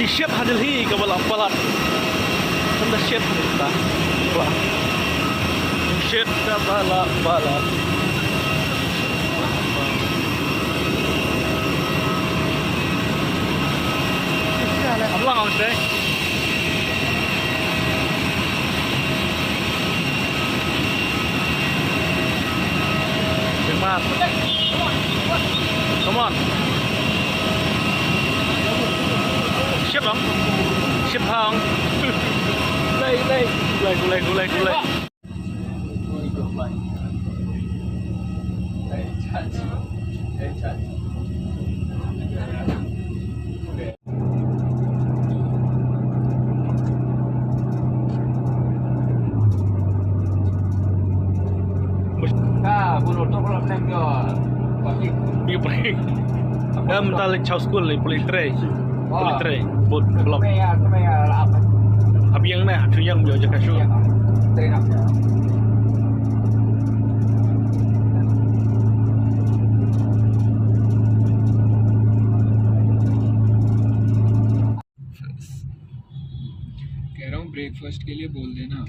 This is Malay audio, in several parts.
chef hadil hi ka wala palat. Sanda chef kita. Wah. Chef ka bala balat. Ablang ang stay. Come on. Ship long. Ship hang. Lay. Gulay. Bunuh tu kalau nak Biar break. Dah mental chau school ni boleh try. Bot belum. apa? Abi yang na, tu yang dia jaga show. Train up. कह रहा हूँ ब्रेकफास्ट के लिए बोल देना.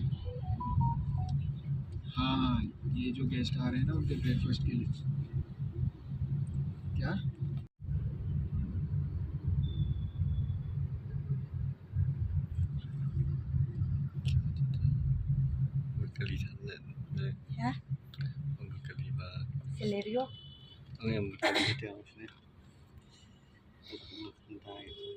हाँ, ये जो गेस्ट आ रहे हैं ना उनके ब्रेकफास्ट के लिए. क्या? Kali sana. Ya? Kali ba. Celerio. Ang yang kali dia mesti.